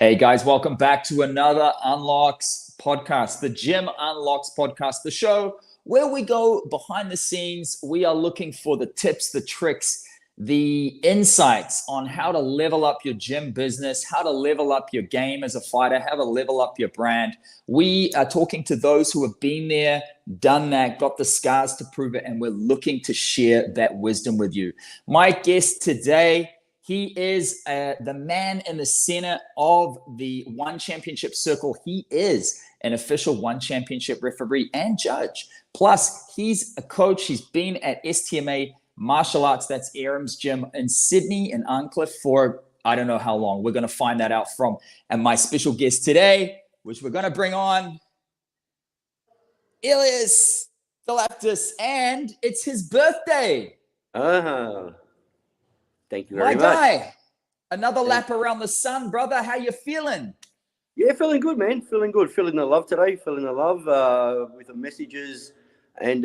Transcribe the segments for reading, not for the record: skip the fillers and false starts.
Hey guys, welcome back to another Unlocks podcast, the Gym Unlocks podcast, the show where we go behind the scenes. We are looking for the tips, the tricks, the insights on how to level up your gym business, how to level up your game as a fighter, how to level up your brand. We are talking to those who have been there, done that, got the scars to prove it, and we're looking to share that wisdom with you. My guest today, he is the man in the center of the One Championship Circle. He is an official One Championship referee and judge. Plus, he's a coach. He's been at STMA Martial Arts, that's Aram's gym in Sydney and Arncliffe for I don't know how long. We're going to find that out from and my special guest today, which we're going to bring on, Elias Dolaptsis, and it's his birthday. Thank you very much. Guy, another lap around the sun, brother. How you feeling? Yeah, feeling good, man. Feeling good. Feeling the love today. Feeling the love with the messages and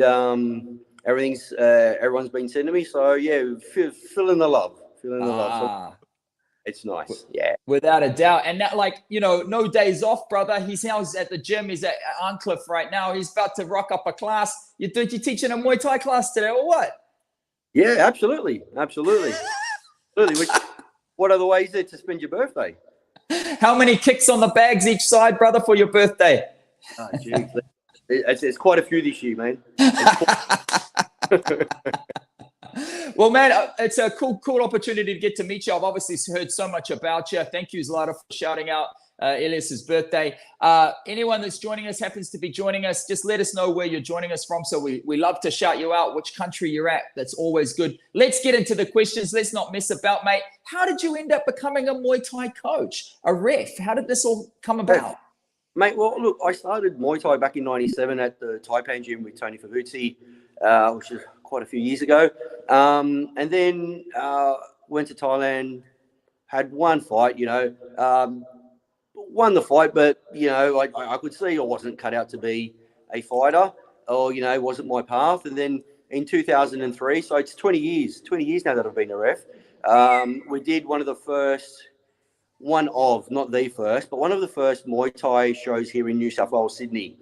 everyone's been sending me. So yeah, feeling the love. Feeling the love. So it's nice. Yeah, without a doubt. And that, like, you know, no days off, brother. He's now at the gym. He's at Arncliffe right now. He's about to rock up a class. You teaching a Muay Thai class today, or what? Yeah, absolutely. What other ways there to spend your birthday? How many kicks on the bags each side, brother, for your birthday? Oh, geez. It's quite a few this year, man. Well, man, it's a cool opportunity to get to meet you. I've obviously heard so much about you. Thank you, Zlata, for shouting out Elias's birthday. Anyone that's joining us, happens to be joining us, just let us know where you're joining us from. So we love to shout you out, which country you're at. That's always good. Let's get into the questions. Let's not mess about, mate. How did you end up becoming a Muay Thai coach, a ref? How did this all come about? Mate, well, look, I started Muay Thai back in '97 at the Taipan gym with Tony Favuzzi, which is quite a few years ago. And then went to Thailand, had one fight, won the fight, but, I could see I wasn't cut out to be a fighter or, wasn't my path. And then in 2003, so it's 20 years now that I've been a ref, we did one of the first Muay Thai shows here in New South Wales, Sydney.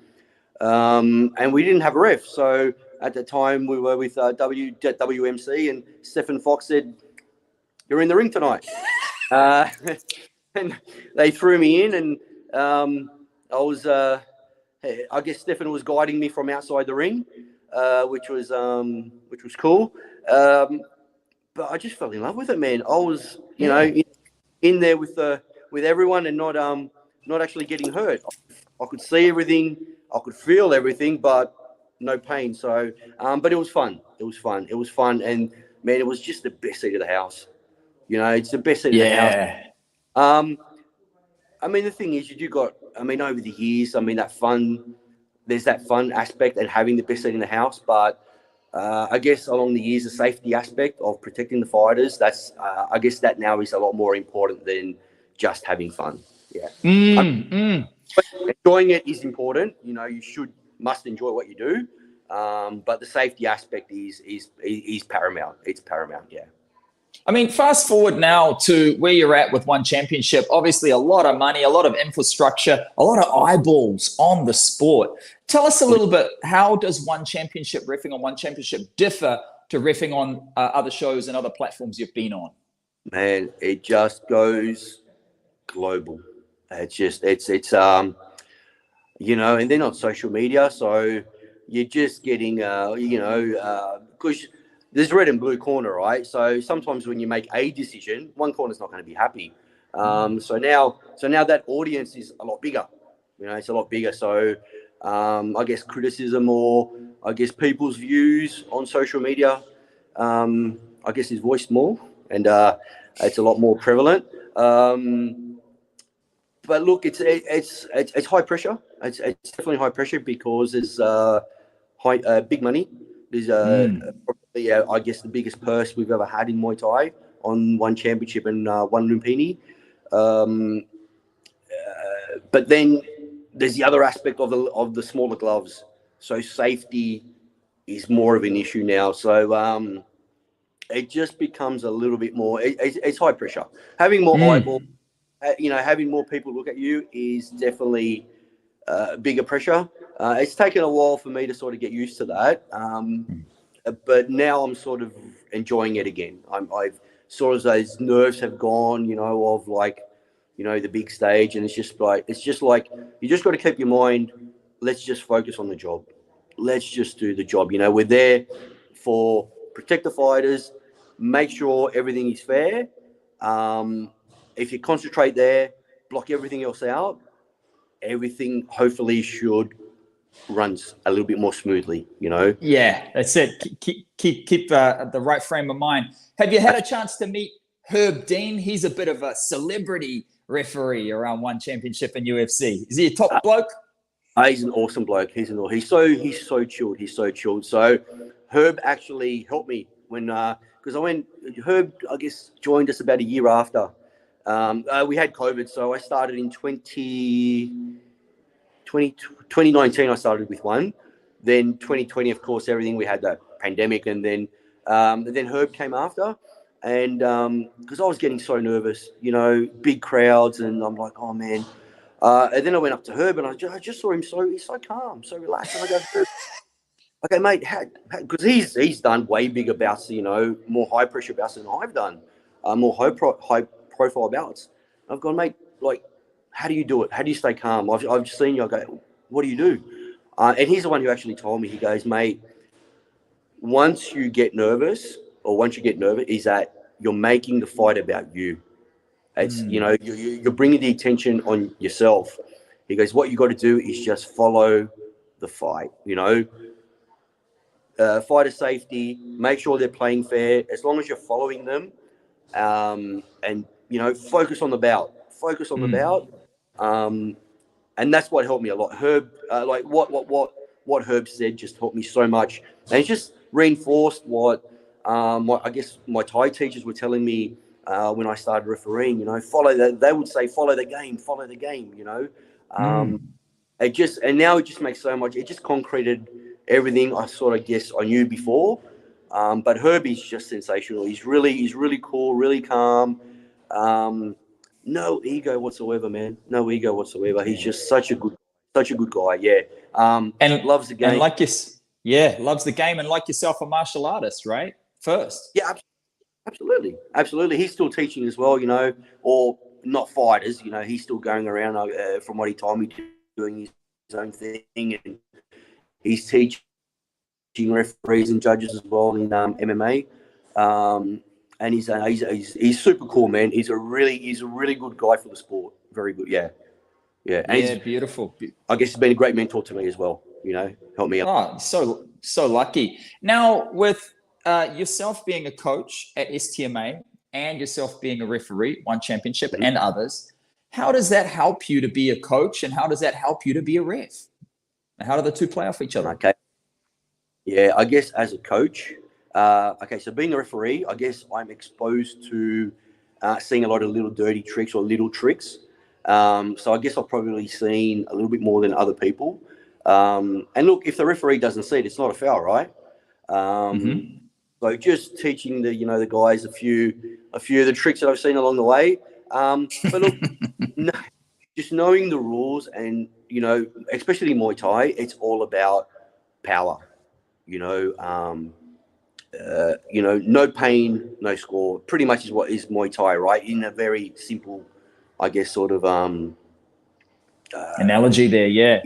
And we didn't have a ref. So at the time we were with WMC, and Stephen Fox said, "You're in the ring tonight." And they threw me in, and I guess Stephen was guiding me from outside the ring, which was cool. But I just fell in love with it, man. I was, in there with everyone and not actually getting hurt. I could see everything, I could feel everything, but no pain. So, but it was fun. It was fun, and man, it was just the best seat of the house. It's the best seat of the house. I mean, the thing is, over the years, there's that fun aspect and having the best seat in the house. But I guess along the years, the safety aspect of protecting the fighters, I guess that now is a lot more important than just having fun. Yeah. But enjoying it is important. You must enjoy what you do. But the safety aspect is paramount. It's paramount. Yeah. I mean, fast forward now to where you're at with One Championship. Obviously, a lot of money, a lot of infrastructure, a lot of eyeballs on the sport. Tell us a little bit, how does One Championship reffing on One Championship differ to reffing on other shows and other platforms you've been on? Man, it just goes global. And then on social media, so you're just getting, because there's red and blue corner, right? So sometimes when you make a decision, one corner's not going to be happy. So now that audience is a lot bigger. It's a lot bigger. So I guess criticism, or I guess people's views on social media, I guess is voiced more, and it's a lot more prevalent. But look, it's high pressure. It's definitely high pressure because there's big money. There's probably, I guess, the biggest purse we've ever had in Muay Thai on One Championship and one Lumpini. But then there's the other aspect of the smaller gloves. So safety is more of an issue now. So it just becomes a little bit more. It's high pressure. Having more eyeballs having more people look at you is definitely bigger pressure. It's taken a while for me to sort of get used to that. But now I'm sort of enjoying it again. I've sort of, those nerves have gone, of like, the big stage, and it's just like you just got to keep your mind. Let's just focus on the job. Let's just do the job. We're there for protect the fighters, make sure everything is fair. If you concentrate there, block everything else out, everything hopefully should runs a little bit more smoothly. Yeah, that's it. Keep the right frame of mind. Have you had a chance to meet Herb Dean? He's a bit of a celebrity referee around one championship in UFC. Is he a top bloke? He's an awesome bloke. He's so chilled. He's so chilled. So Herb actually helped me when because Herb, I guess, joined us about a year after. We had COVID, so I started in 2019. I started with one. Then 2020, of course, everything, we had that pandemic, and then Herb came after. And because I was getting so nervous, big crowds, and I'm like, oh man. And then I went up to Herb, and I just saw him he's so calm, so relaxed. And I go, okay, mate, because he's done way bigger bouts, more high pressure bouts than I've done, more high profile bouts. I've gone, mate, like, how do you do it? How do you stay calm? I've seen you. I go, what do you do? And he's the one who actually told me. He goes, mate, once you get nervous, is that you're making the fight about you. It's you're bringing the attention on yourself. He goes, what you got to do is just follow the fight. Fighter safety. Make sure they're playing fair. As long as you're following them, and focus on the bout. Focus on the bout. And that's what helped me a lot. Herb, like what Herb said, just helped me so much, and it just reinforced what I guess my Thai teachers were telling me when I started refereeing. Follow that. They would say, follow the game. And now it just makes so much. It just concreted everything I sort of guess I knew before. But Herbie's just sensational. He's really cool, really calm. No ego whatsoever, man. No ego whatsoever. He's just such a good guy. Yeah. And loves the game. And loves the game, and like yourself, a martial artist, right? First. Yeah, absolutely. He's still teaching as well, or not fighters. He's still going around. From what he told me, doing his own thing, and he's teaching referees and judges as well in MMA. And he's super cool, man. He's a really good guy for the sport. Very good, yeah. And yeah, beautiful. I guess he's been a great mentor to me as well. Help me out. Oh, so lucky. Now, with yourself being a coach at STMA and yourself being a referee, one championship and others, how does that help you to be a coach, and how does that help you to be a ref? And how do the two play off each other? Okay. Yeah, I guess as a coach. So being a referee, I guess I'm exposed to seeing a lot of little dirty tricks or little tricks. So I guess I've probably seen a little bit more than other people. And look, if the referee doesn't see it, it's not a foul, right? So just teaching the guys a few of the tricks that I've seen along the way. But look, just knowing the rules, and especially Muay Thai, it's all about power. No pain, no score. Pretty much is what is Muay Thai, right? In a very simple, I guess, sort of analogy there, yeah.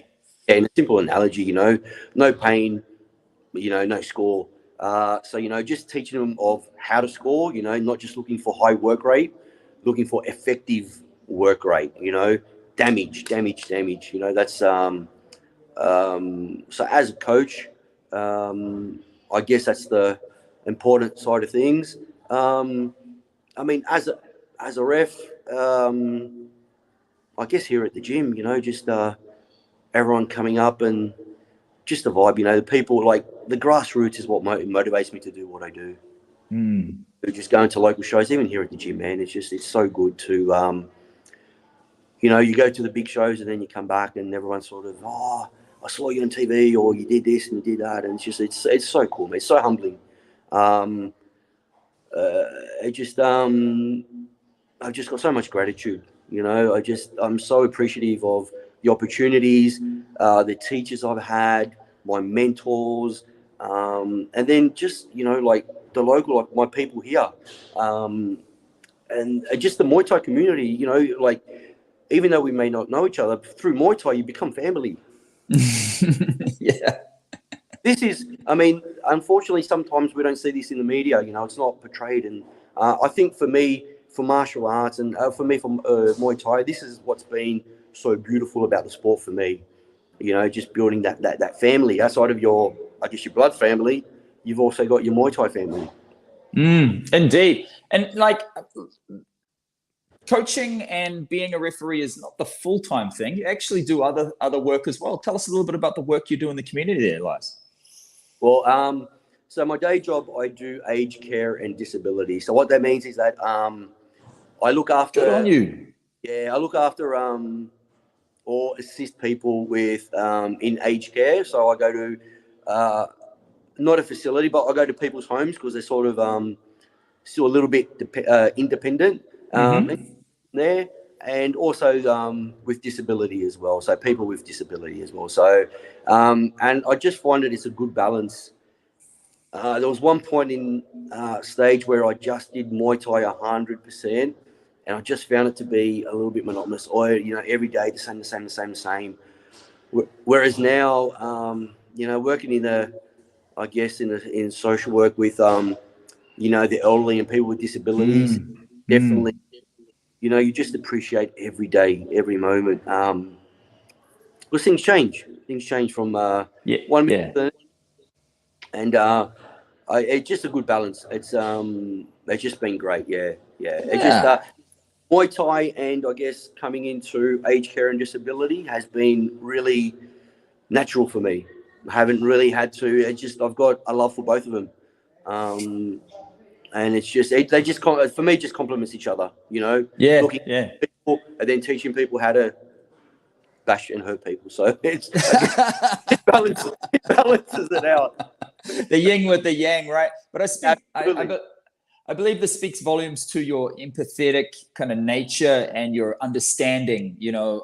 In a simple analogy, no pain, no score. So just teaching them of how to score. Not just looking for high work rate, looking for effective work rate. Damage. That's so as a coach, I guess that's the important side of things. As a ref, I guess here at the gym, just everyone coming up and just the vibe. The people, like the grassroots is what motivates me to do what I do. Just going to local shows, even here at the gym, man. It's so good to you go to the big shows and then you come back and everyone's sort of, oh, I saw you on TV, or you did this and you did that, and it's so cool, man. It's so humbling. I've just got so much gratitude, You know, I'm so appreciative of the opportunities, the teachers I've had, my mentors, and then just, you know, like the local, like my people here, and just the Muay Thai community. You know, like even though we may not know each other, through Muay Thai you become family. Yeah. This is, I mean, unfortunately, sometimes we don't see this in the media. You know, it's not portrayed. And I think for me, for martial arts, and for me, for Muay Thai, this is what's been so beautiful about the sport for me. You know, just building that family outside of your, I guess, your blood family. You've also got your Muay Thai family. Indeed. And like, coaching and being a referee is not the full-time thing. You actually do other work as well. Tell us a little bit about the work you do in the community there, Elias. Well, so my day job, I do aged care and disability. So what that means is that I look after. Good on you. Yeah, I look after or assist people with in aged care. So I go to not a facility, but I go to people's homes because they're sort of still a little bit independent there, and also with disability as well. So people with disability as well. So and I just find that it's a good balance. There was one point in stage where I just did Muay Thai 100%, and I just found it to be a little bit monotonous. Or, you know, every day the same. Whereas now, you know, working in social work with you know, the elderly and people with disabilities, definitely, you know, you just appreciate every day, every moment. Because things change. Things change from 1 minute, and it's just a good balance. It's just been great. Yeah. It's just Muay Thai, and I guess coming into aged care and disability has been really natural for me. I haven't really had to. It's just I've got a love for both of them, and it's just they just for me just complements each other. You know, looking at people and then teaching people how to bash and hurt people. So it balances it out. The yin with the yang, right? But I believe this speaks volumes to your empathetic kind of nature and your understanding, you know,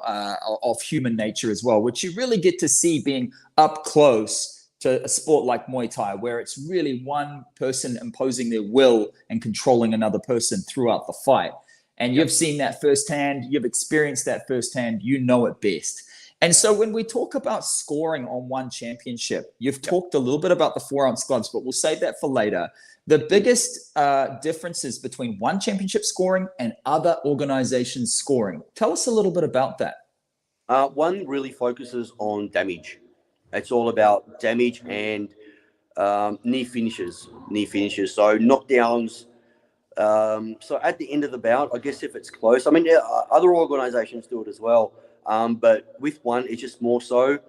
of human nature as well, which you really get to see being up close to a sport like Muay Thai, where it's really one person imposing their will and controlling another person throughout the fight. And you've seen that firsthand, you've experienced that firsthand, you know it best. And so when we talk about scoring on one championship, you've talked a little bit about the 4-ounce gloves, but we'll save that for later. The biggest differences between one championship scoring and other organizations scoring. Tell us a little bit about that. One really focuses on damage. It's all about damage and knee finishes. So knockdowns. So at the end of the bout, I guess if it's close, I mean, other organizations do it as well. But with one, it's just more so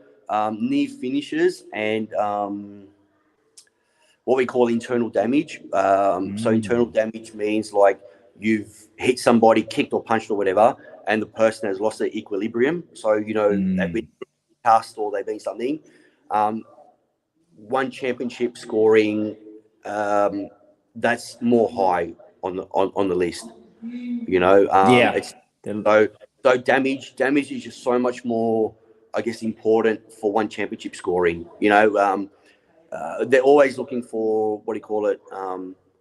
knee finishes and what we call internal damage. So internal damage means like you've hit somebody, kicked or punched or whatever, and the person has lost their equilibrium. So, you know, they've been cast or they've been something. One championship scoring, that's more high on the list. You know, it's so damage is just so much more, I guess, important for one championship scoring. You know, they're always looking for what do you call it?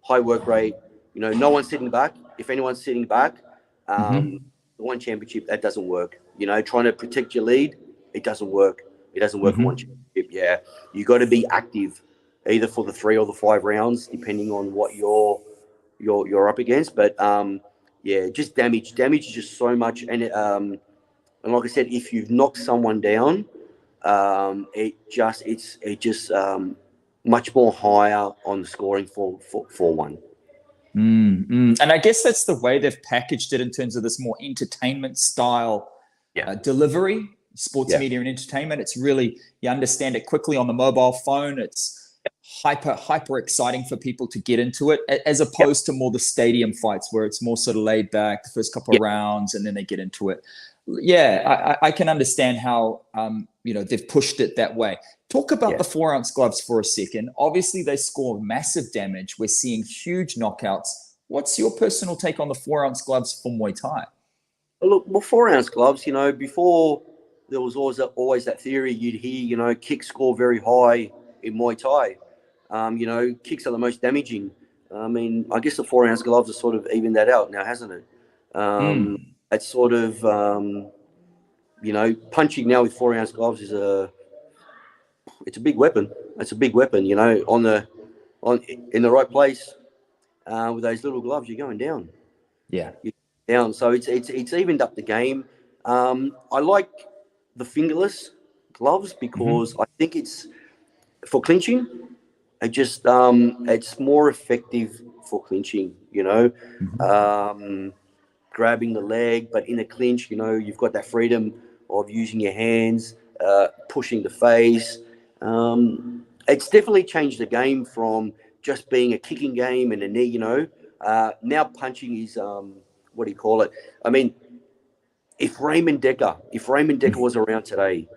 High work rate. You know, no one's sitting back. If anyone's sitting back, the one championship that doesn't work. You know, trying to protect your lead, it doesn't work. It doesn't work for one championship. Yeah, you got to be active, either for the 3 or the 5 rounds, depending on what you're up against. But yeah, just damage. Damage is just so much, and and like I said, if you've knocked someone down, it's much more higher on the scoring for one. And I guess that's the way they've packaged it in terms of this more entertainment style delivery, sports media and entertainment. It's really, you understand it quickly on the mobile phone. It's hyper exciting for people to get into it, as opposed to more the stadium fights where it's more sort of laid back, the first couple of rounds, and then they get into it. Yeah, I can understand how you know, they've pushed it that way. Talk about the 4-ounce gloves for a second. Obviously, they score massive damage. We're seeing huge knockouts. What's your personal take on the 4-ounce gloves for Muay Thai? Look, well, 4-ounce gloves, before there was always that theory you'd hear, kicks score very high in Muay Thai. Kicks are the most damaging. I mean, I guess the 4-ounce gloves have sort of evened that out now, hasn't it? It's sort of, punching now with 4-ounce gloves it's a big weapon. It's a big weapon, in the right place with those little gloves, you're going down. Yeah. Down. So it's evened up the game. I like the fingerless gloves because I think it's for clinching. It's more effective for clinching. Grabbing the leg, but in a clinch, you've got that freedom of using your hands, pushing the face. It's definitely changed the game from just being a kicking game and a knee. Now punching is what do you call it? I mean, if Raymond Decker was around today,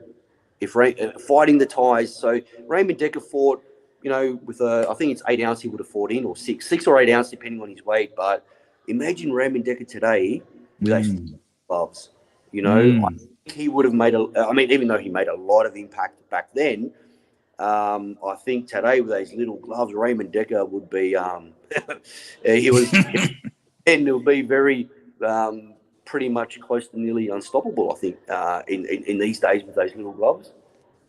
fighting the ties, so Raymond Decker fought, with I think it's 8 ounce he would have fought in, or 6 or 8 ounce depending on his weight. But imagine Raymond Decker today with those gloves. I think he would have even though he made a lot of impact back then, I think today with those little gloves, Raymond Decker would be he was. And it'll be very pretty much close to nearly unstoppable, I think, in these days with those little gloves.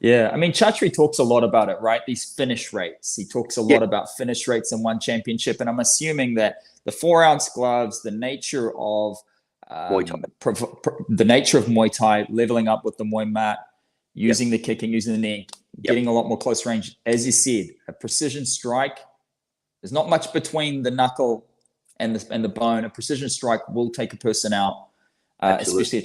Yeah, I mean, Chatri talks a lot about it, right? These finish rates. He talks a lot about finish rates in one championship, and I'm assuming that the 4-ounce gloves, the nature of Muay Thai. The nature of Muay Thai, leveling up with the Muay mat, using the kicking, using the knee, getting a lot more close range. As you said, a precision strike. There's not much between the knuckle and the bone. A precision strike will take a person out, especially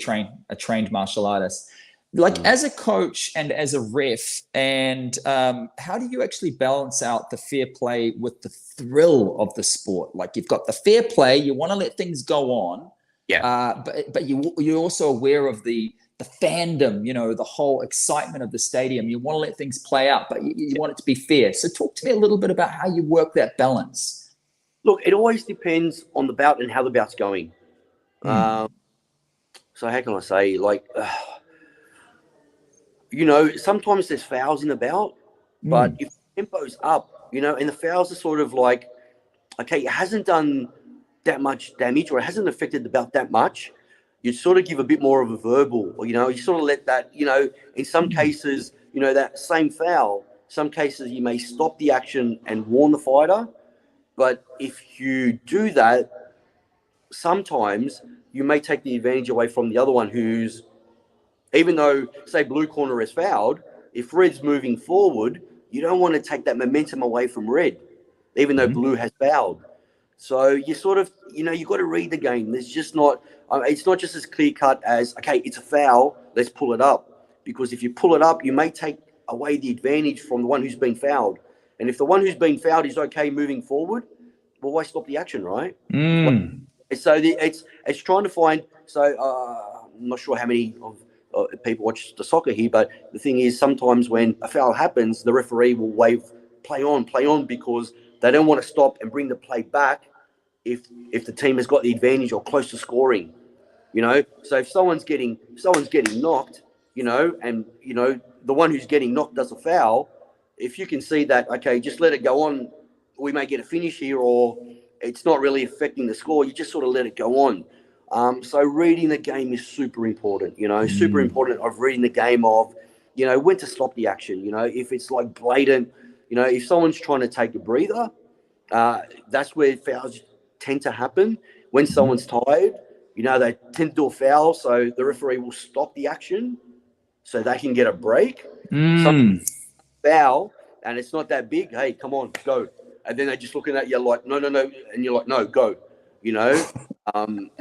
a trained martial artist. Like as a coach and as a ref, and how do you actually balance out the fair play with the thrill of the sport? Like you've got the fair play, you want to let things go on, but you're also aware of the fandom, the whole excitement of the stadium. You want to let things play out, but you want it to be fair. So talk to me a little bit about how you work that balance. Look, it always depends on the bout and how the bout's going. So how can I say, sometimes there's fouls in the bout, but if the tempo's up, and the fouls are sort of like, okay, it hasn't done that much damage or it hasn't affected the bout that much, you sort of give a bit more of a verbal, or, you sort of let that, in some cases, that same foul, some cases you may stop the action and warn the fighter. But if you do that, sometimes you may take the advantage away from the other one who's, even though, say, blue corner is fouled, if red's moving forward, you don't want to take that momentum away from red, even though blue has fouled. So you sort of, you've got to read the game. There's just not, it's not just as clear cut as, okay, it's a foul, let's pull it up. Because if you pull it up, you may take away the advantage from the one who's been fouled. And if the one who's been fouled is okay moving forward, well, why stop the action, right? So it's trying to find. So I'm not sure how many of people watch the soccer here, but the thing is, sometimes when a foul happens, the referee will wave play on, because they don't want to stop and bring the play back if the team has got the advantage or close to scoring. So if someone's getting knocked, and the one who's getting knocked does a foul, if you can see that, okay, just let it go on, we may get a finish here, or it's not really affecting the score, you just sort of let it go on. So reading the game is super important, super important of reading the game of, when to stop the action, if it's like blatant, if someone's trying to take a breather, that's where fouls tend to happen. When someone's tired, they tend to do a foul, so the referee will stop the action so they can get a break. Some foul, and it's not that big. Hey, come on, go. And then they're just looking at you like, no. And you're like, no, go,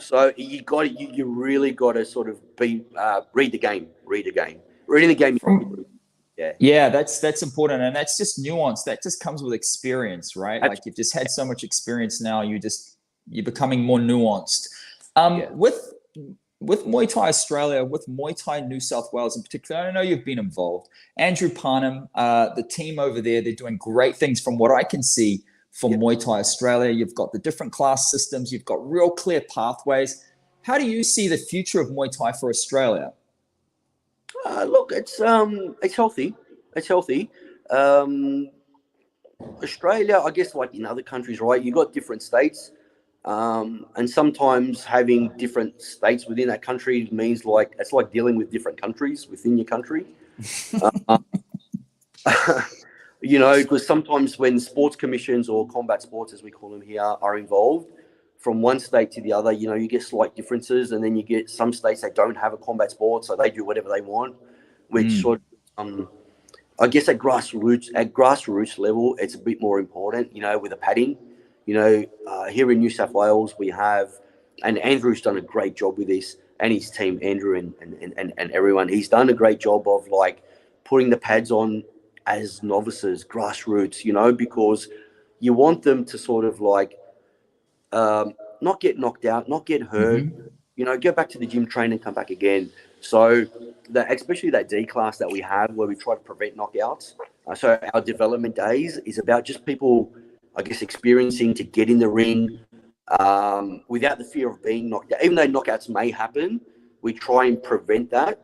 So you really got to sort of read the game. Reading the game. Yeah, that's important. And that's just nuance. That just comes with experience, right? Like you've just had so much experience now, you're becoming more nuanced. With Muay Thai Australia, with Muay Thai New South Wales in particular, I know you've been involved. Andrew Parnham, the team over there, they're doing great things from what I can see for Muay Thai Australia. You've got the different class systems. You've got real clear pathways. How do you see the future of Muay Thai for Australia? Look, it's healthy. It's healthy. Um, Australia, I guess, like in other countries, right? You got different states, and sometimes having different states within that country means like it's like dealing with different countries within your country. Uh, because sometimes when sports commissions or combat sports, as we call them here, are involved, from one state to the other, you get slight differences, and then you get some states that don't have a combat sport, so they do whatever they want, which sort of, I guess at grassroots level, it's a bit more important, with the padding. Here in New South Wales, we have, and Andrew's done a great job with this, and his team, Andrew and everyone, he's done a great job of like putting the pads on as novices, grassroots, because you want them to sort of like not get knocked out, not get hurt, go back to the gym, train, and come back again. So that, especially that D class that we have where we try to prevent knockouts. So our development days is about just people, I guess, experiencing to get in the ring without the fear of being knocked out. Even though knockouts may happen, we try and prevent that.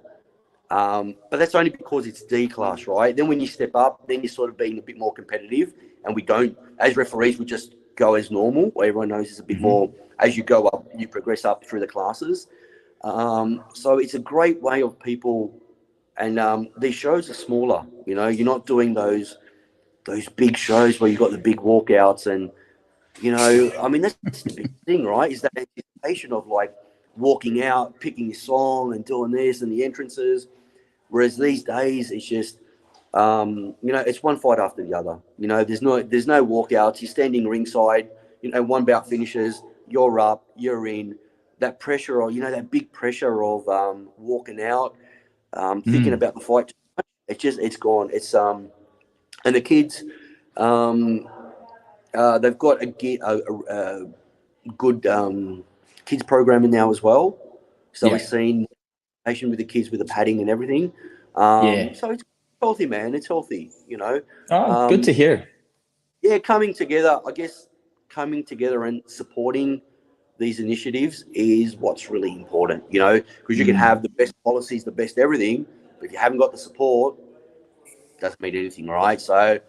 But that's only because it's D class, right? Then when you step up, then you're sort of being a bit more competitive. And we don't, as referees, we just go as normal. Everyone knows it's a bit more, as you go up, you progress up through the classes. So it's a great way of people, and these shows are smaller. You're not doing those big shows where you've got the big walkouts, and that's the big thing, right? Is that anticipation of like walking out, picking your song, and doing this and the entrances. Whereas these days, it's just it's one fight after the other. There's no walkouts. You're standing ringside. One bout finishes, you're up, you're in. That pressure, or that big pressure of walking out, thinking about the fight. It's gone. It's and the kids, they've got a good kids programming now as well. So we've seen patient with the kids with the padding and everything. So it's healthy, man. It's healthy. Oh, good to hear. Yeah, coming together. I guess coming together and supporting these initiatives is what's really important, because you can have the best policies, the best everything, but if you haven't got the support, it doesn't mean anything, right? So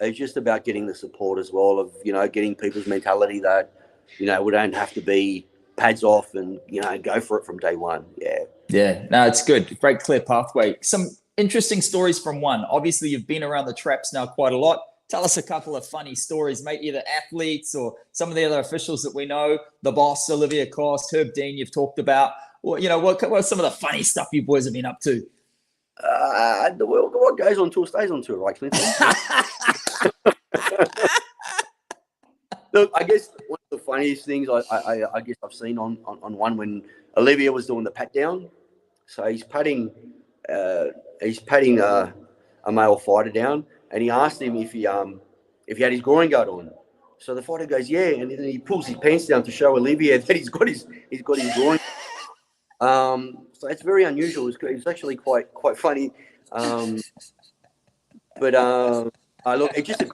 it's just about getting the support as well of, getting people's mentality that, we don't have to be pads off and, go for it from day one. Yeah. Yeah, no, it's good. Great clear pathway. Some interesting stories from one. Obviously, you've been around the traps now quite a lot. Tell us a couple of funny stories, mate, either athletes or some of the other officials that we know, the boss, Olivia Cost, Herb Dean, you've talked about. Well, what's some of the funny stuff you boys have been up to? What goes on tour stays on tour, right, Clinton? Look, I guess one of the funniest things I guess I've seen on one when Olivia was doing the pat down. So he's patting a male fighter down, and he asked him if he had his groin guard on. So the fighter goes, yeah, and then he pulls his pants down to show Olivia that he's got his groin. So it's very unusual. It's actually quite funny. But look, it's just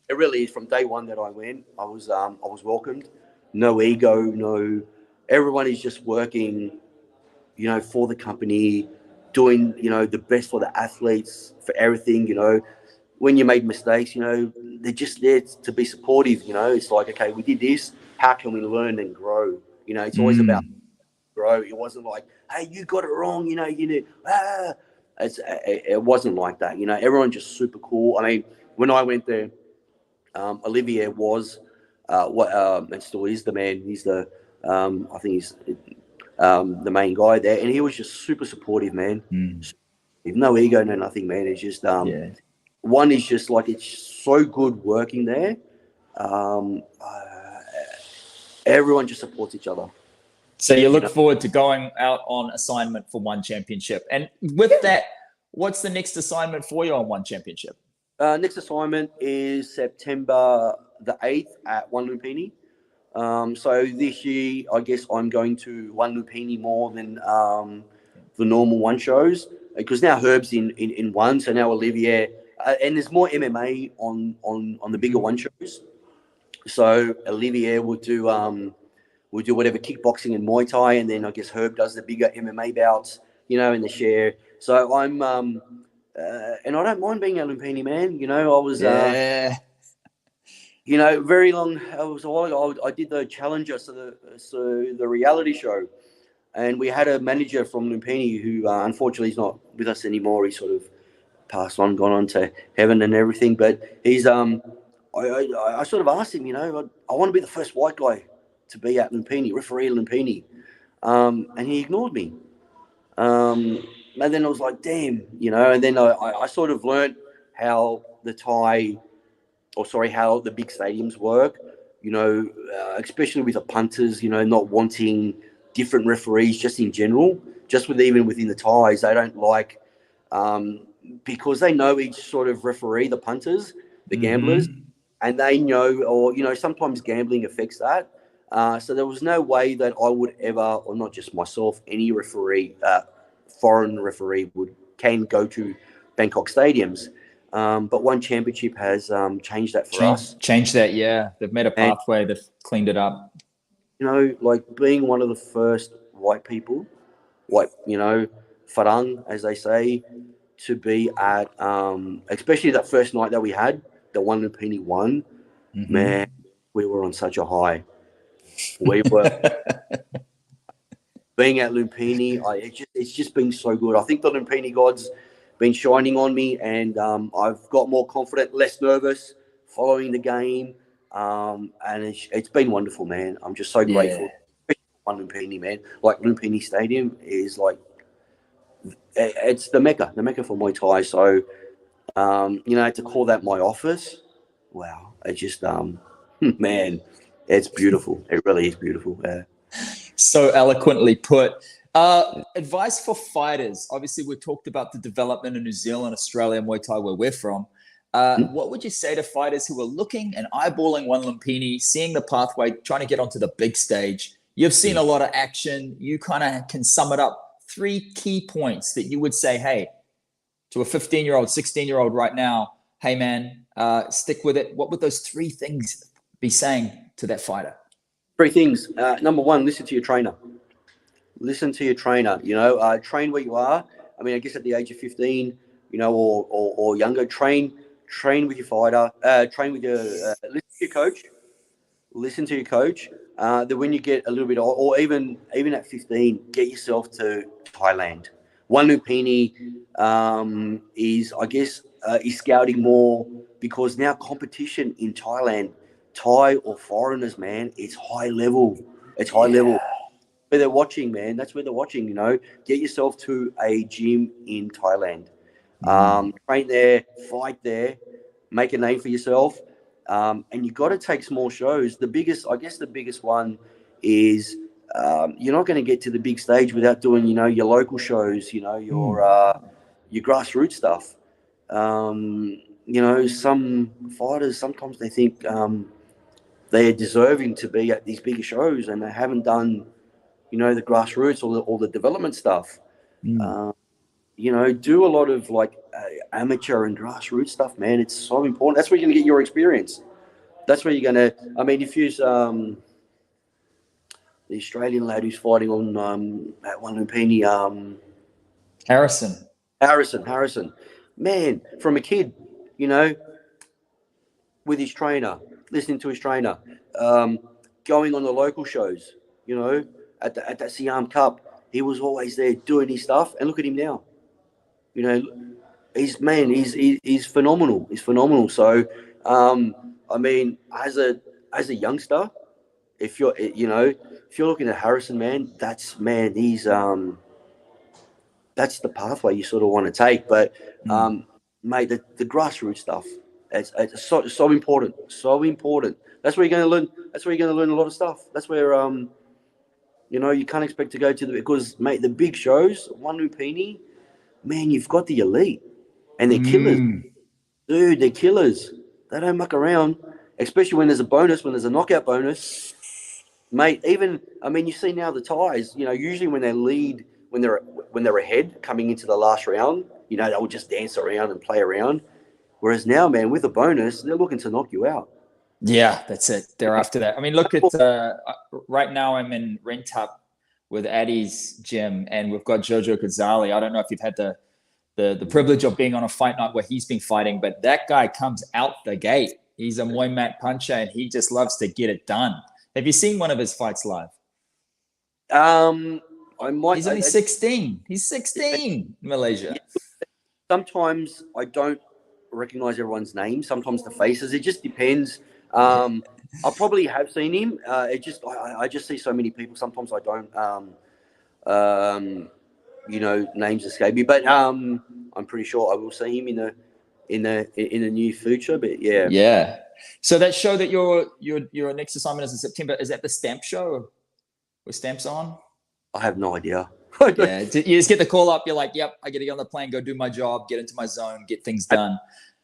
it really is. From day one that I went, I was welcomed. No ego, no. Everyone is just working, for the company, doing, the best for the athletes, for everything. When you made mistakes, they're just there to be supportive. It's like, okay, we did this. How can we learn and grow? It's always about grow. It wasn't like, hey, you got it wrong. It wasn't like that. Everyone just super cool. I mean, when I went there, Olivier was and still is the man. He's the I think he's the main guy there, and he was just super supportive, man. No ego, no nothing, man. It's just one is just like, it's so good working there. Everyone just supports each other. So you look forward to going out on assignment for one championship, and with that, what's the next assignment for you on one championship? Next assignment is September the 8th at One Lupini. So this year, I guess I'm going to One Lupini more than the normal one shows, because now Herb's in one, so now Olivier, and there's more MMA on the bigger one shows. So Olivier will do we'll do whatever kickboxing and Muay Thai, and then I guess Herb does the bigger MMA bouts, you know, in the share. So I'm, and I don't mind being at Lumpini, man. You know, I was, you know, very long. It was a while ago. I did the Challenger, so the reality show, and we had a manager from Lumpini who, unfortunately, is not with us anymore. He sort of passed on, gone on to heaven and everything. But he's, I sort of asked him, you know, I want to be the first white guy to be at Lumpini, referee Lumpini, and he ignored me. And then I was like, damn, you know. And then I sort of learned how how the big stadiums work, you know, especially with the punters, you know, not wanting different referees just in general, just even within the ties. They don't like, because they know each sort of referee, the punters, the gamblers, and they know, or, you know, sometimes gambling affects that. So there was no way that I would ever, or not just myself, any referee, foreign referee can go to Bangkok stadiums. But one championship has changed that for us. Changed that, yeah. They've made a pathway. They've cleaned it up. You know, like being one of the first white people, you know, Farang, as they say, to be at, especially that first night that we had, the one Lumpini won, man, we were on such a high. We were being at Lumpini. It's just been so good. I think the Lumpini gods been shining on me, and I've got more confident, less nervous following the game, and it's been wonderful, man. I'm just so grateful. One Lumpini, man. Like Lumpini Stadium is like, it's the mecca for Muay Thai. So, you know, to call that my office, wow, it just, man, it's beautiful. It really is beautiful. Yeah. So eloquently put. Advice for fighters. Obviously, we talked about the development in New Zealand, Australia, Muay Thai, where we're from. What would you say to fighters who are looking and eyeballing one Lumpini, seeing the pathway, trying to get onto the big stage? You've seen a lot of action. You kind of can sum it up. 3 key points that you would say, hey, to a 15-year-old, 16-year-old right now, hey, man, stick with it. What would those 3 things be saying to that fighter? 3 things. Number 1, listen to your trainer. Listen to your trainer. You know, train where you are. I mean, I guess at the age of 15, you know, or younger, train with your fighter. Train with your listen to your coach. Listen to your coach. Then when you get a little bit old, or even at 15, get yourself to Thailand. One Lumpini is, I guess, is scouting more because now competition in Thailand, Thai or foreigners, man, it's high level. It's high level. Where they're watching, man. That's where they're watching, you know. Get yourself to a gym in Thailand. Train there, fight there, make a name for yourself. And you got to take small shows. The biggest one is you're not going to get to the big stage without doing, you know, your local shows, you know, your grassroots stuff. You know, some fighters, sometimes they think they are deserving to be at these bigger shows and they haven't done, you know, the grassroots or the development stuff. You know, do a lot of like amateur and grassroots stuff, man. It's so important. That's where you're going to get your experience. That's where you're going to, I mean, if you, the Australian lad who's fighting on at one Lumpini, Harrison, man, from a kid, you know, with his trainer, listening to his trainer, going on the local shows, you know, at that Siam Cup, he was always there doing his stuff, and look at him now. You know, he's phenomenal. He's phenomenal. So, I mean, as a youngster, if you're looking at Harrison, man, he's that's the pathway you sort of want to take. But, mate, the grassroots stuff, it's so important. So important. That's where you're going to learn. That's where you're going to learn a lot of stuff. That's where you know, you can't expect to go to because, mate, the big shows, one Lumpini, man, you've got the elite, and they're killers, dude. They're killers. They don't muck around, especially when there's a bonus, when there's a knockout bonus, mate. Even, I mean, you see now the Thais. You know, usually when they lead, when they're ahead coming into the last round, you know, they'll just dance around and play around. Whereas now, man, with a bonus, they're looking to knock you out. Yeah, that's it. They're after that. I mean, look at right now. I'm in Rentup with Addie's gym, and we've got Jojo Gonzalez. I don't know if you've had the privilege of being on a fight night where he's been fighting, but that guy comes out the gate. He's a Muay mat puncher, and he just loves to get it done. Have you seen one of his fights live? I might. He's only 16. He's 16 in Malaysia. Yeah, sometimes I don't recognize everyone's name. Sometimes the faces. It just depends. I probably have seen him. I just see so many people. Sometimes I don't. Names escape me, but I'm pretty sure I will see him in the near future. But yeah. Yeah. So that show that your next assignment is in September, is that the Stamp show? With Stamps on? I have no idea. Yeah, you just get the call up. You're like, yep, I got to get on the plane, go do my job, get into my zone, get things done.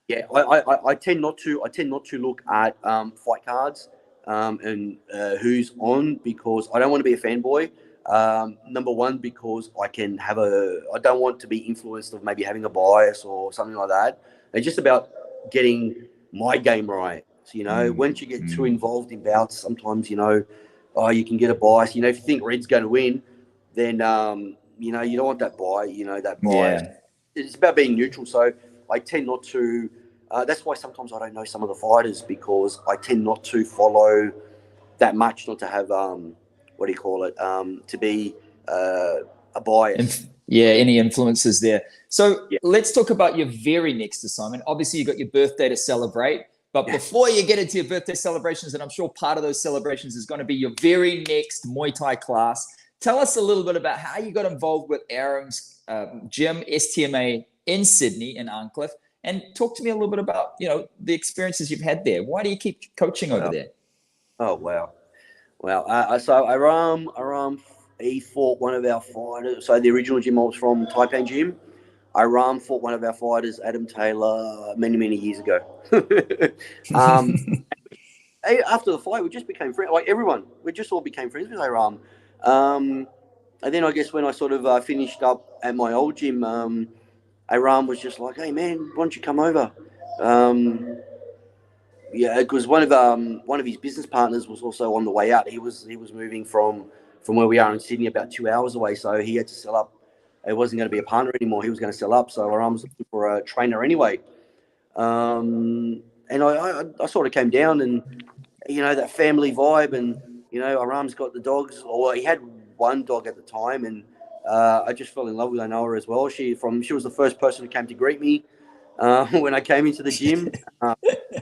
Yeah, I tend not to. I tend not to look at fight cards and who's on, because I don't want to be a fanboy. Number one, because I don't want to be influenced of maybe having a bias or something like that. It's just about getting my game right. So, once you get too involved in bouts, sometimes, you can get a bias. If you think Red's going to win, then, you don't want that that bias. Yeah. It's about being neutral. So I tend not to, that's why sometimes I don't know some of the fighters, because I tend not to follow that much, not to have, to be a bias. Any influences there. So let's talk about your very next assignment. Obviously, you got your birthday to celebrate. But before you get into your birthday celebrations, and I'm sure part of those celebrations is going to be your very next Muay Thai class, tell us a little bit about how you got involved with Aram's gym, STMA in Sydney, in Arncliffe, and talk to me a little bit about, the experiences you've had there. Why do you keep coaching over there? Oh, wow. Well, so Aram, he fought one of our fighters. So the original gym I was from, Taipan Gym, Aram fought one of our fighters, Adam Taylor, many, many years ago. After the fight, we just became friends. Like everyone, we just all became friends with Aram. And then I guess when I sort of finished up at my old gym, Aram was just like, "Hey man, why don't you come over?" Because one of his business partners was also on the way out. He was moving from where we are in Sydney, about 2 hours away. So he had to sell up. It wasn't going to be a partner anymore. He was going to sell up. So Aram was looking for a trainer anyway. And I sort of came down, and that family vibe, and Aram's got the dogs. Or he had one dog at the time, and I just fell in love with Anoa as well. She was the first person who came to greet me when I came into the gym.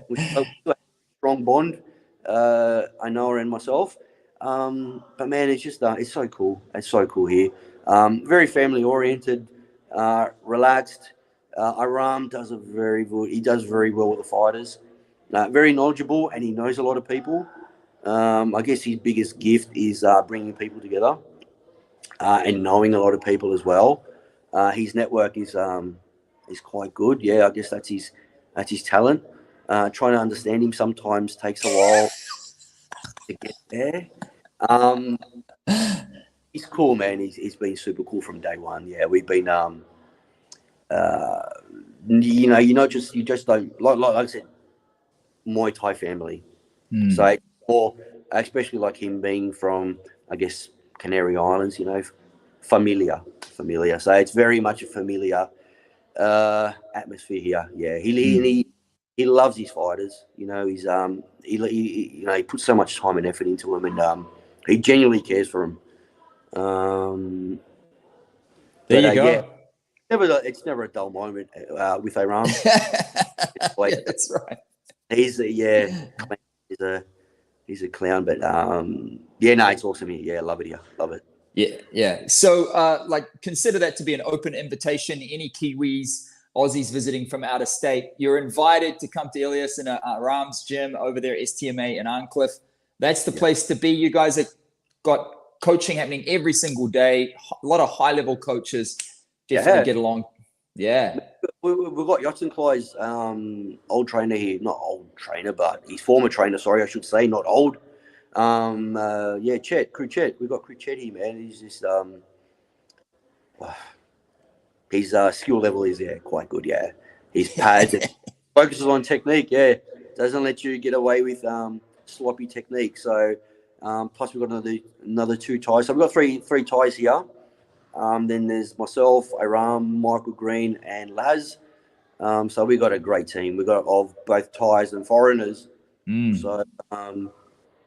We had a strong bond, Anoa and myself. But man, it's just it's so cool. It's so cool here. Very family oriented, relaxed. Aram does he does very well with the fighters. Very knowledgeable, and he knows a lot of people. I guess his biggest gift is bringing people together and knowing a lot of people as well. His network is quite good. Yeah, I guess that's his talent. Trying to understand him sometimes takes a while to get there. He's cool, man. He's been super cool from day one. Yeah, we've been you just don't like I said, Muay Thai family. So or especially like him being from, I guess, Canary Islands, familiar. So it's very much a familiar atmosphere here. Yeah, he loves his fighters. He's he puts so much time and effort into them, and he genuinely cares for them. There you go. Yeah, it's never a dull moment with Aram. That's right. He's a clown, but it's awesome here. Yeah, love it here. Love it. Yeah. So, consider that to be an open invitation. Any Kiwis, Aussies visiting from out of state, you're invited to come to Elias and Aram's gym over there, STMA in Arncliffe. That's the place to be. You guys have got coaching happening every single day. A lot of high-level coaches. Definitely get along. Yeah. We've got Yotzen Klai's old trainer here. Not old trainer, but his former trainer, sorry, I should say, not old. Chet, Crew Chet. We've got Crew Chet here, man. He's just his skill level is quite good. Yeah, his pads focuses on technique. Yeah, doesn't let you get away with sloppy technique. So plus we've got another 2 Thais. So we've got three Thais here. Then there's myself, Aram, Michael Green, and Laz. So we got a great team. We got of both Thais and foreigners. So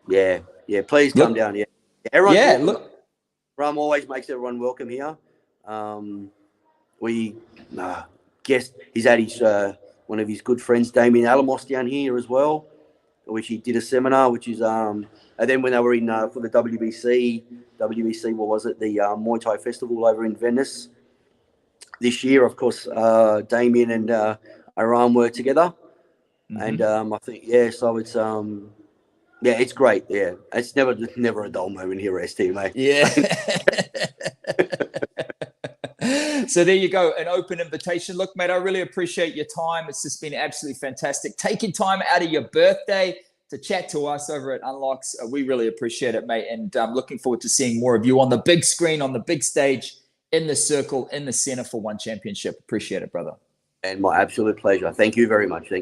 yeah. Please come down here. Everyone's welcome. Look. Ram always makes everyone welcome here. Guess he's had his one of his good friends, Damien Alamos, down here as well, which he did a seminar, which is and then when they were in for the WBC, what was it? The Muay Thai festival over in Venice this year. Of course, Damien and Aram worked together, and I think so it's it's great. Yeah, it's never a dull moment here at ST, mate. Yeah. So there you go, an open invitation. Look, mate, I really appreciate your time. It's just been absolutely fantastic. Taking time out of your birthday to chat to us over at Unlocks. We really appreciate it, mate. And I'm looking forward to seeing more of you on the big screen, on the big stage, in the circle, in the center for One Championship. Appreciate it, brother. And my absolute pleasure. Thank you very much. Thank you.